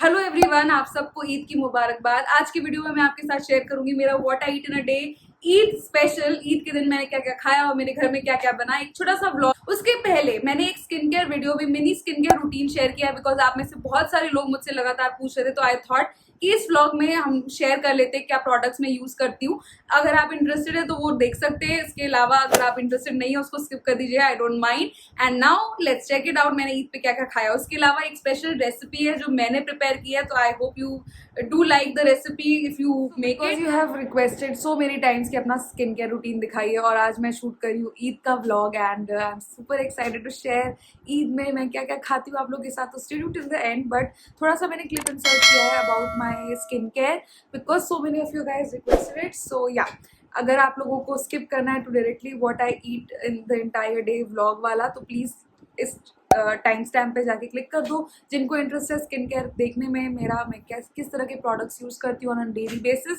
Hello everyone, आप सबको ईद की मुबारकबाद। आज की वीडियो में मैं आपके साथ शेयर करूंगी मेरा what I eat in a day. Eid special, Eid के दिन मैंने क्या क्या खाया और मेरे घर में क्या क्या बना, एक छोटा सा व्लॉग। उसके पहले मैंने एक स्किन केयर वीडियो भी, mini skin care routine share किया है, बिकॉज आप में से बहुत सारे लोग मुझसे लगातार पूछ रहे थे, तो आई थॉट कि इस व्लॉग में हम शेयर कर लेते हैं क्या प्रोडक्ट्स मैं यूज करती हूँ। अगर आप इंटरेस्टेड है तो वो देख सकते हैं। इसके अलावा अगर आप इंटरेस्टेड नहीं है उसको स्किप कर दीजिए, I don't mind. And now let's check it out, मैंने ईद पे क्या क्या खाया। उसके अलावा एक स्पेशल रेसिपी है जो मैंने प्रिपेयर किया है, तो I hope you do like the recipe if you make it. You have requested so many times कि अपना स्किन केयर रूटीन दिखाइए, और आज मैं शूट कर रही हूँ ईद का vlog and I am super excited to share Eid में मैं क्या क्या खाती हूँ आप लोगों के साथ। तो stay tuned till the end. But थोड़ा सा मैंने क्लिप इंसर्ट किया है about my skin care because so many of you guys requested it. So yeah, अगर आप लोगों को स्किप करना है to directly what I eat in the entire day vlog वाला, तो प्लीज इस टाइम स्टैम्प पे जाके क्लिक कर दो। जिनको इंटरेस्ट है स्किन केयर देखने में, मेरा मैं किस तरह के प्रोडक्ट्स यूज करती हूँ ऑन डेली बेसिस,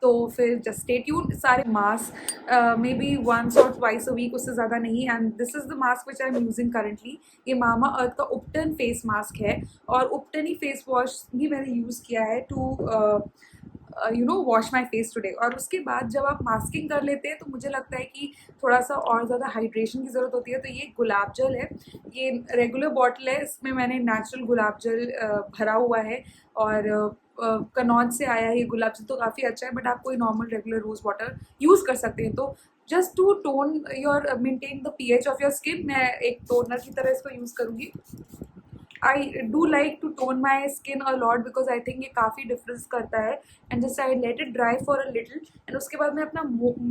तो फिर जस्ट स्टे ट्यून्ड। सारे मास्क मे बी वंस और ट्वाइस अ वीक, उससे ज़्यादा नहीं। And this is the mask which I am using currently. ये मामा अर्थ का उपटन फेस मास्क है, और उपटन ही फेस वॉश भी मैंने यूज़ किया है to wash my face today. और उसके बाद जब आप मास्किंग कर लेते हैं तो मुझे लगता है कि थोड़ा सा और ज़्यादा हाइड्रेशन की ज़रूरत होती है। तो ये गुलाब जल है, ये रेगुलर बॉटल है, इसमें मैंने नेचुरल गुलाब जल भरा हुआ है, और कनौज से आया है ये गुलाब जल, तो काफ़ी अच्छा है। बट आप कोई normal regular rose water use कर सकते हैं। तो just to tone your maintain the pH of your skin, मैं एक टोनर की तरह इसको यूज़ करूँगी। I do like to tone my skin a lot because I think ये काफ़ी डिफरेंस करता है। And just I let it dry for a little, and उसके बाद मैं अपना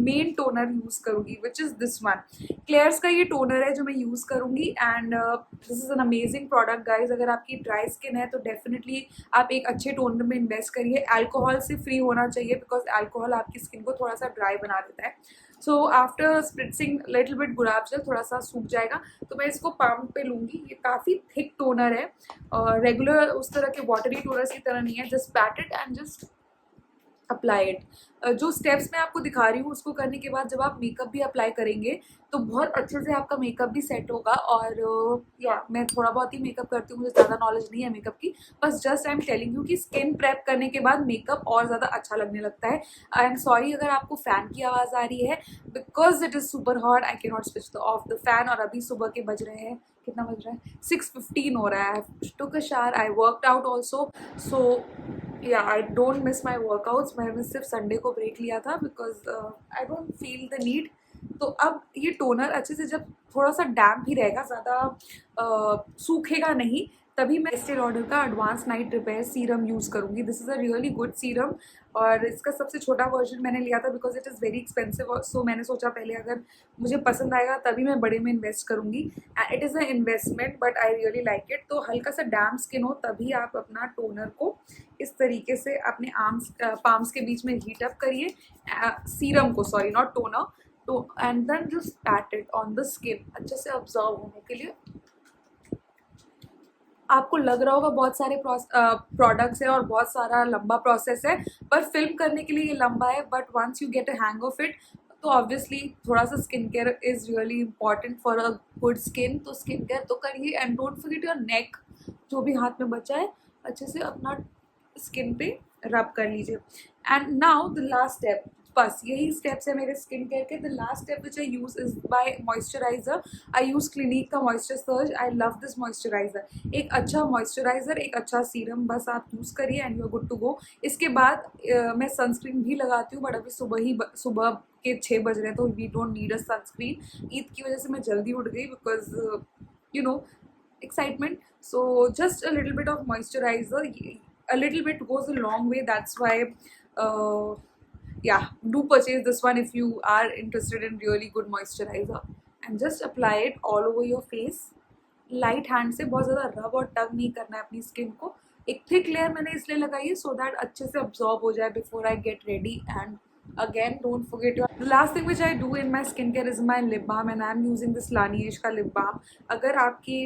मेन टोनर यूज़ करूँगी विच इज़ दिस वन। क्लेयर्स का ये टोनर है जो मैं यूज़ करूँगी, and this is an amazing product guys. अगर आपकी ड्राई स्किन है तो डेफिनेटली आप एक अच्छे टोनर में इन्वेस्ट करिए। अल्कोहल से फ्री होना चाहिए बिकॉज अल्कोहल आपकी स्किन को थोड़ा सा ड्राई बना देता है। सो आफ्टर स्प्रिट्सिंग लिटिल बिट गुलाब जल थोड़ा सा सूख जाएगा, तो मैं इसको पाम पे लूँगी। ये काफ़ी थिक टोनर है, और रेगुलर उस तरह के वाटरी टोनर्स की तरह नहीं है। Just pat it and just apply it. जो स्टेप्स मैं आपको दिखा रही हूँ उसको करने के बाद जब आप मेकअप भी अप्लाई करेंगे तो बहुत अच्छे से आपका मेकअप भी सेट होगा। और या मैं थोड़ा बहुत ही मेकअप करती हूँ, मुझे ज़्यादा नॉलेज नहीं है मेकअप की, बस just I am telling you कि स्किन प्रेप करने के बाद मेकअप और ज़्यादा अच्छा लगने लगता है। आई एम सॉरी अगर आपको फ़ैन की आवाज़ आ रही है, because it is super hot, I can not switch the of the fan. और अभी सुबह के बज रहे हैं, कितना बज रहा है, 6:15 हो रहा है। I took a shower, I worked out also. So yeah, I don't miss my workouts. मैंने सिर्फ संडे को ब्रेक लिया था because I don't feel the need. तो अब ये टोनर अच्छे से जब थोड़ा सा डैम्प भी रहेगा, ज़्यादा सूखेगा नहीं, तभी मैं एस्टे लॉडर का advance night repair serum use करूँगी। This is a really good serum, और इसका सबसे छोटा वर्जन मैंने लिया था because it is very expensive. So मैंने सोचा पहले अगर मुझे पसंद आएगा तभी मैं बड़े में इन्वेस्ट करूँगी। It is a investment but I really like it. तो हल्का सा डैम्प स्किन हो तभी आप अपना टोनर को इस तरीके से अपने आर्म्स पाम्स के बीच में हीट अप करिए, सीरम को, सॉरी नॉट टोनर। तो and then just pat it on the skin अच्छे से ऑब्जर्व होने के लिए। आपको लग रहा होगा बहुत सारे प्रोडक्ट्स हैं और बहुत सारा लंबा प्रोसेस है, पर फिल्म करने के लिए ये लंबा है, but once you get a hang of it तो ऑब्वियसली थोड़ा सा skin care is really important for a good skin. तो स्किन केयर तो करिए, and don't forget your neck, जो भी हाथ में बचा है अच्छे से अपना स्किन पे रब कर लीजिए। And now the last step, बस यही स्टेप्स है मेरे स्किन केयर के। The last step which I use is by moisturiser. I use Clinique का moisture surge, I love this moisturiser. एक अच्छा मॉइस्चराइजर, एक अच्छा सीरम बस आप यूज़ करिए and you are good to go. इसके बाद मैं सनस्क्रीन भी लगाती हूँ, बट अभी सुबह के 6 बज रहे हैं तो we don't need a sunscreen. Eid की वजह से मैं जल्दी उठ गई because you know excitement. So just a little bit of moisturizer, a little bit goes a long way. That's why uh, yeah, do purchase this one if you are interested in really good moisturizer, and just apply it all over your face. Light hand से, बहुत ज़्यादा रब और टग नहीं करना है अपनी skin को। एक थिक लेयर मैंने इसलिए लगाई है सो दैट अच्छे से अब्जॉर्ब हो जाए before I get ready. And again don't forget your, the last thing which I do in my skincare is my lip balm, and I'm using this Laneige का lip balm. अगर आपकी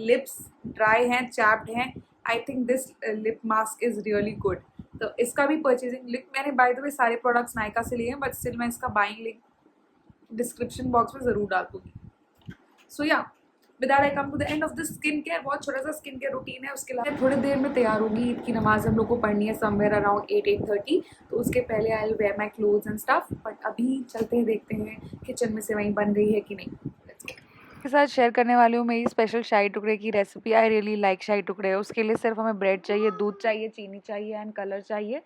lips dry हैं, chapped हैं, I think this lip mask is really good. तो इसका भी purchasing link मैंने by the way सारे प्रोडक्ट्स नायका से लिए हैं, बट स्टिल मैं इसका बाइंग लिंक डिस्क्रिप्शन बॉक्स में ज़रूर डाल दूँगी। So yeah, with that I come to the end of the skin care. बहुत छोटा सा स्किन केयर रूटीन है, उसके अलावा थोड़ी देर में तैयार होगी। ईद की नमाज हम लोग को पढ़नी है समवेयर अराउंड 8-8:30, तो उसके पहले I will where my clothes and stuff. But अभी चलते हैं, देखते हैं किचन में सेवई बन गई है कि नहीं। के साथ शेयर करने वाली हूँ मेरी स्पेशल शाही टुकड़े की रेसिपी। आई रियली लाइक शाही टुकड़े। उसके लिए सिर्फ हमें ब्रेड चाहिए, दूध चाहिए, चीनी चाहिए एंड कलर चाहिए।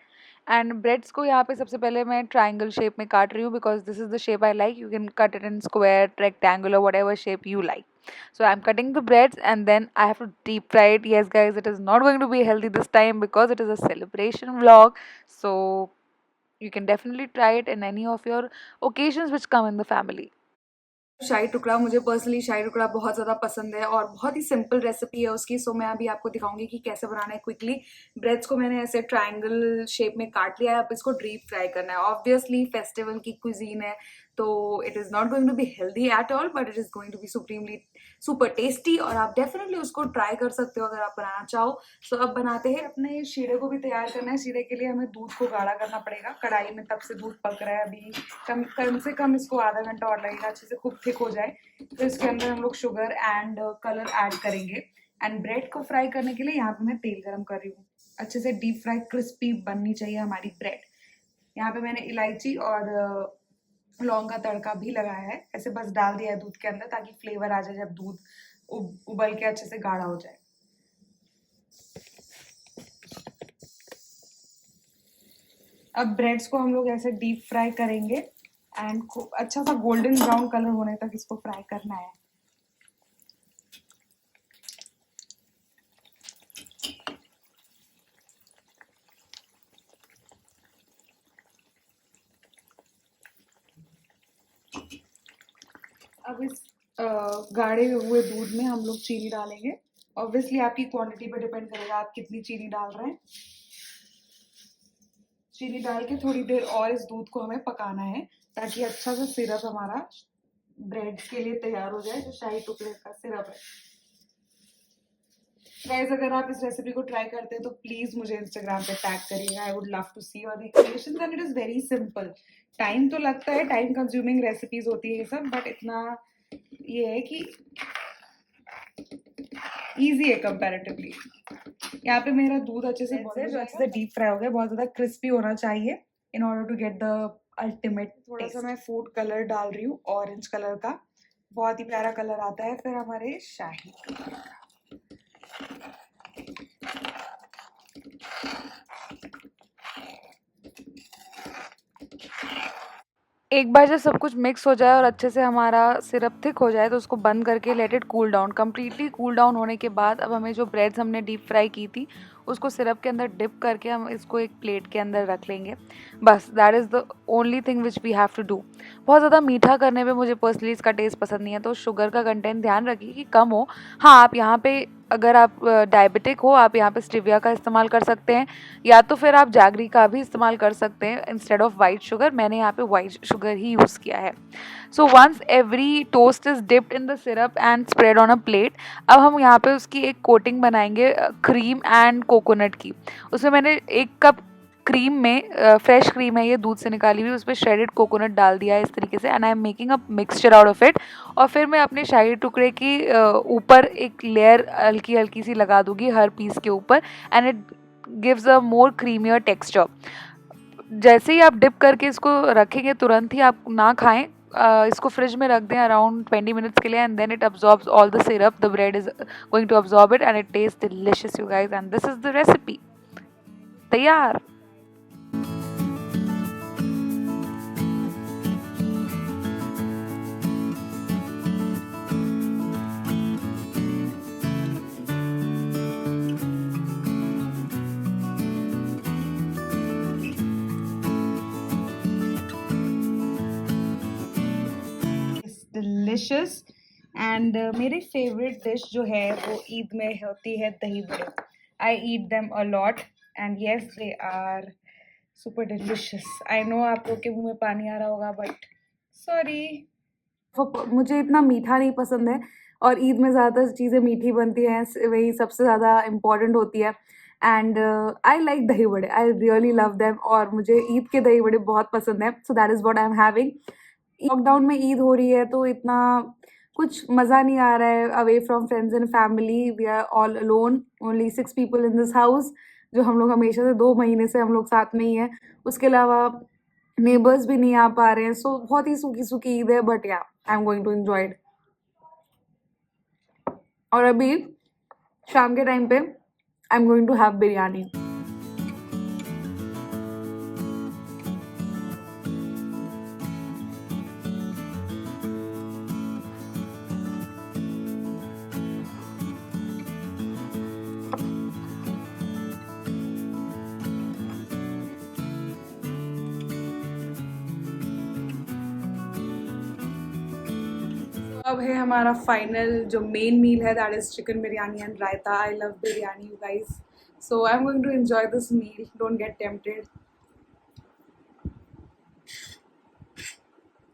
एंड ब्रेड्स को यहाँ पे सबसे पहले मैं ट्राइंगल शेप में काट रही हूँ because this is the shape I like. You can cut it in square, rectangular, what ever shape you like. So I'm cutting the breads and then I have to deep fry it. Yes guys, it is not going to be healthy this time because it is a celebration vlog. So you can definitely try it in any of your occasions which come in the family. शाही टुकड़ा, मुझे personally शाही टुकड़ा बहुत ज़्यादा पसंद है और बहुत ही simple recipe है उसकी। सो मैं अभी आपको दिखाऊंगी कि कैसे बनाना है क्विकली। ब्रेड्स को मैंने ऐसे ट्रायंगल शेप में काट लिया है, अब इसको डीप फ्राई करना है। ऑब्वियसली फेस्टिवल की कुजीन है तो it is not going to be healthy at all, but it is going to be supremely super tasty और आप डेफिनेटली उसको ट्राई कर सकते हो अगर आप बनाना चाहो। सो अब बनाते हैं। अपने शीरे को भी तैयार करना है। शीरे के लिए हमें दूध को गाढ़ा करना पड़ेगा। कढ़ाई में तब से दूध पक रहा है, अभी कम से कम इसको आधा घंटा और लगेगा अच्छे से खूब थिक हो जाए। तो इसके अंदर हम लोग शुगर एंड कलर ऐड करेंगे। एंड ब्रेड को फ्राई करने के लिए यहाँ पे मैं तेल गरम कर रही हूँ। अच्छे से डीप फ्राई क्रिस्पी बननी चाहिए हमारी ब्रेड। यहाँ पे मैंने इलायची और लौंग का तड़का भी लगाया है। ऐसे बस डाल दिया है दूध के अंदर ताकि फ्लेवर आ जाए जब दूध उबल के अच्छे से गाढ़ा हो जाए। अब ब्रेड्स को हम लोग ऐसे डीप फ्राई करेंगे एंड अच्छा सा गोल्डन ब्राउन कलर होने तक इसको फ्राई करना है। अब इस गाढ़े हुए दूध में हम लोग चीनी डालेंगे। ऑब्वियसली आपकी क्वांटिटी पे डिपेंड करेगा आप कितनी चीनी डाल रहे हैं। चीनी डाल के थोड़ी देर और इस दूध को हमें पकाना है ताकि अच्छा सा सिरप हमारा ब्रेड के लिए तैयार हो जाए, जो शाही टुकड़े का सिरप है। गाइस, अगर आप इस रेसिपी को ट्राई करते हैं तो प्लीज मुझे इंस्टाग्राम पे टैग करिएगा। I would love to see your recreations and it is very simple. Time तो लगता है, टाइम कंज्यूमिंग रेसिपीज होती है ये सब, बट इतना ये है कि इजी है कंपैरेटिवली। यहाँ पे मेरा दूध अच्छे से डीप फ्राई हो गया, बहुत ज्यादा क्रिस्पी होना चाहिए in order to get the ultimate. थोड़ा सा मैं फूड कलर डाल रही हूँ, ऑरेंज कलर का, बहुत ही प्यारा कलर आता है फिर हमारे शाही। एक बार जब सब कुछ मिक्स हो जाए और अच्छे से हमारा सिरप थिक हो जाए तो उसको बंद करके let it cool down. Completely cool down होने के बाद अब हमें जो ब्रेड्स हमने डीप फ्राई की थी उसको सिरप के अंदर डिप करके हम इसको एक प्लेट के अंदर रख लेंगे। बस that is the only thing which we have to do. बहुत ज़्यादा मीठा करने पे मुझे पर्सनली इसका टेस्ट पसंद नहीं है, तो शुगर का कंटेंट ध्यान रखिए कि कम हो। हाँ, आप यहाँ पे अगर आप डायबिटिक हो आप यहाँ पे स्टिविया का इस्तेमाल कर सकते हैं या तो फिर आप जागरी का भी इस्तेमाल कर सकते हैं इंस्टेड ऑफ वाइट शुगर। मैंने यहाँ पे वाइट शुगर ही यूज़ किया है। So once every toast is dipped in the syrup and spread on a plate, अब हम यहाँ पे उसकी एक कोटिंग बनाएंगे क्रीम एंड कोकोनट की। उसमें मैंने 1 कप क्रीम में, फ्रेश क्रीम है ये दूध से निकाली हुई, उस पर श्रेडेड कोकोनट डाल दिया है इस तरीके से and I am making a mixture out of it. और फिर मैं अपने शाही टुकड़े की ऊपर एक लेयर हल्की हल्की सी लगा दूंगी हर पीस के ऊपर and it gives a more क्रीमियर texture. जैसे ही आप डिप करके इसको रखेंगे तुरंत ही आप ना खाएं, इसको फ्रिज में रख दें अराउंड 20 मिनट्स के लिए and then it absorbs all the syrup. The bread is going to absorb it and it taste delicious you guys, and this is the recipe तैयार। डिलिशियस एंड मेरी फेवरेट डिश जो है वो ईद में होती है dahi bade. I eat them a lot and yes they are super delicious. I know आप लोग के मुंह में पानी आ रहा होगा बट सॉरी, मुझे इतना मीठा नहीं पसंद है और ईद में ज़्यादातर चीज़ें मीठी बनती हैं, वही सबसे ज़्यादा इम्पॉर्टेंट होती है। एंड आई लाइक दही bade, I really love them और मुझे ईद के दही बड़े बहुत पसंद है। So that is what I am having. Lockdown में ईद हो रही है तो इतना कुछ मज़ा नहीं आ रहा है away from friends and family. We are all alone, only 6 people in this house. जो हम लोग हमेशा से 2 महीने से हम लोग साथ में ही हैं. उसके अलावा नेबर्स भी नहीं आ पा रहे हैं. सो बहुत ही सूखी सूखी ईद है, but yeah I am going to enjoy it. और अभी शाम के टाइम पे I am going to have biryani. अब है हमारा फाइनल जो मेन मील है, that is chicken biryani and raita. I love biryani you guys, so I am going to enjoy this meal. Don't get tempted.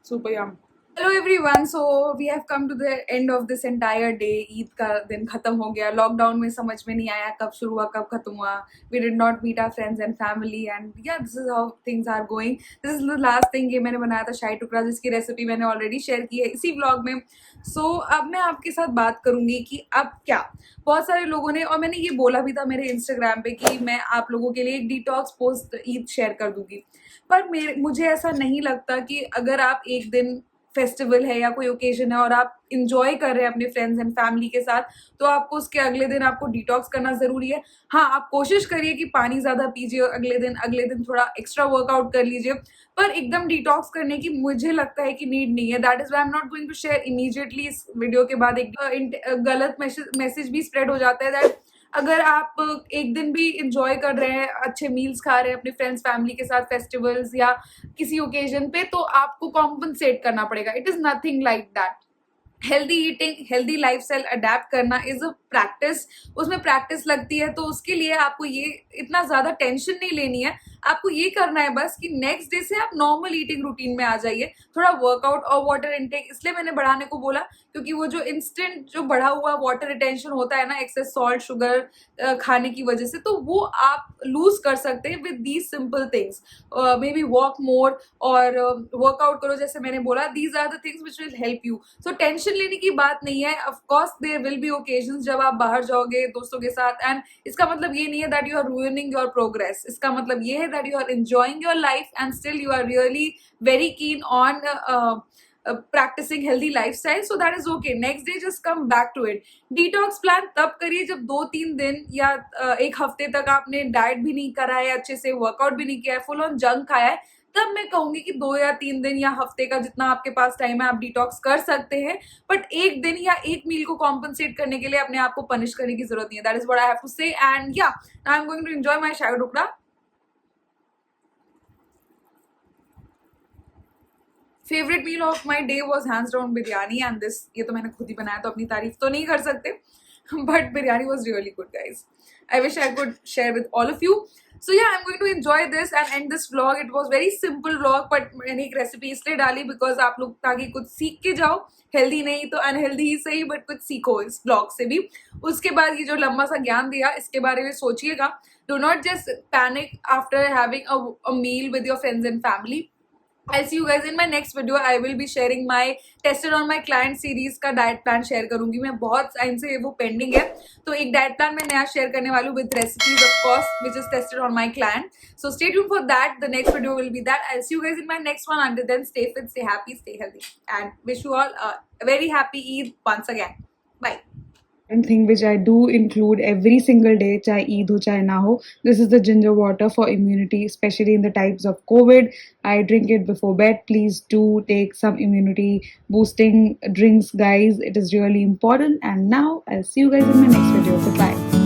Super yum. Hello everyone, so we have come to the end of this entire day. Eid का दिन खत्म हो गया. Lockdown में समझ में नहीं आया कब शुरू हुआ कब खत्म हुआ. We did not meet our friends and family and yeah this is how things are going. This is the last thing. ये मैंने बनाया था शाही टुकड़ा, जिसकी रेसिपी मैंने ऑलरेडी शेयर की है इसी व्लॉग में. सो अब मैं आपके साथ बात करूंगी कि अब क्या. बहुत सारे लोगों ने, और मैंने ये बोला भी था मेरे इंस्टाग्राम पे कि मैं आप लोगों के लिए एक डिटॉक्स पोस्ट ईद शेयर कर दूंगी. पर मुझे ऐसा नहीं लगता कि अगर आप एक दिन फेस्टिवल है या कोई ओकेजन है और आप इंजॉय कर रहे हैं अपने फ्रेंड्स एंड फैमिली के साथ, तो आपको उसके अगले दिन आपको डिटॉक्स करना ज़रूरी है. हाँ, आप कोशिश करिए कि पानी ज़्यादा पीजिए अगले दिन थोड़ा एक्स्ट्रा वर्कआउट कर लीजिए. पर एकदम डिटॉक्स करने की मुझे लगता है कि नीड नहीं है. That is why I am not going to share immediately. इस वीडियो के बाद एक गलत मैसेज भी स्प्रेड हो जाता है दैट अगर आप एक दिन भी इंजॉय कर रहे हैं, अच्छे मील्स खा रहे हैं अपने फ्रेंड्स फैमिली के साथ फेस्टिवल्स या किसी ओकेजन पे, तो आपको कॉम्पनसेट करना पड़ेगा. It is nothing like that. Healthy eating, healthy lifestyle adapt करना इज अ प्रैक्टिस. उसमें प्रैक्टिस लगती है, तो उसके लिए आपको ये इतना ज़्यादा टेंशन नहीं लेनी है. आपको ये करना है बस कि नेक्स्ट डे से आप नॉर्मल ईटिंग रूटीन में आ जाइए. थोड़ा वर्कआउट और वाटर इनटेक इसलिए मैंने बढ़ाने को बोला क्योंकि वो जो इंस्टेंट जो बढ़ा हुआ वाटर रिटेंशन होता है ना, एक्सेस सॉल्ट शुगर खाने की वजह से, तो वो आप लूज कर सकते हैं with these simple things. Maybe walk more और वर्कआउट करो जैसे मैंने बोला. These are the things which will help you. So tension लेने की बात नहीं है. Of course there will be occasions जब आप बाहर जाओगे दोस्तों के साथ, एंड इसका मतलब ये नहीं है that you are ruining your progress. इसका मतलब ये है that you are enjoying your life and still you are really very keen on practicing healthy lifestyle. So that is okay. Next day just come back to it. Detox plan तब करिए जब 2-3 दिन या एक हफ्ते तक आपने डाइट भी नहीं करा है, अच्छे से वर्कआउट भी नहीं किया है, फुल ऑन जंक खाया है. तब मैं कहूंगी कि 2 या 3 दिन या हफ्ते का जितना आपके पास टाइम है आप डिटॉक्स कर सकते हैं. बट एक दिन या एक मील को कॉम्पनसेट करने के लिए अपने आप को पनिश करने की जरूरत नहीं है. That is what I have to say. And yeah I am going to enjoy my shahi tukda. Favourite meal of my day was hands down biryani and this. ये तो मैंने खुद ही बनाया तो अपनी तारीफ तो नहीं कर सकते, but biryani was really good guys. I wish I could share with all of you. So yeah, I'm going to enjoy this and end this vlog. It was very simple vlog, but मैंने एक recipe इसलिए डाली because आप लोग ताकि कुछ सीख के जाओ. हेल्दी नहीं तो अनहेल्दी ही सही, बट कुछ सीखो इस vlog से भी. उसके बाद ये जो लंबा सा ज्ञान दिया, इसके बारे में सोचिएगा. Do not just panic after having a meal with your friends and family. I'll see you guys in my next video. I will be sharing my tested on my client series का diet plan share करूंगी. मैं बहुत time से वो pending है, तो एक diet plan मैं नया शेयर करने वाली हूँ with recipes of course which is tested on my client. So stay tuned for that. The next video will be that. I'll see you guys in my next one. Until then, stay fit, stay happy, stay healthy, and wish you all a very happy Eid once again. Bye. One thing which I do include every single day, चाहे ईद हो चाहे ना हो, this is the ginger water for immunity, especially in the types of COVID. I drink it before bed. Please do take some immunity boosting drinks, guys. It is really important. And now I'll see you guys in my next video. Goodbye.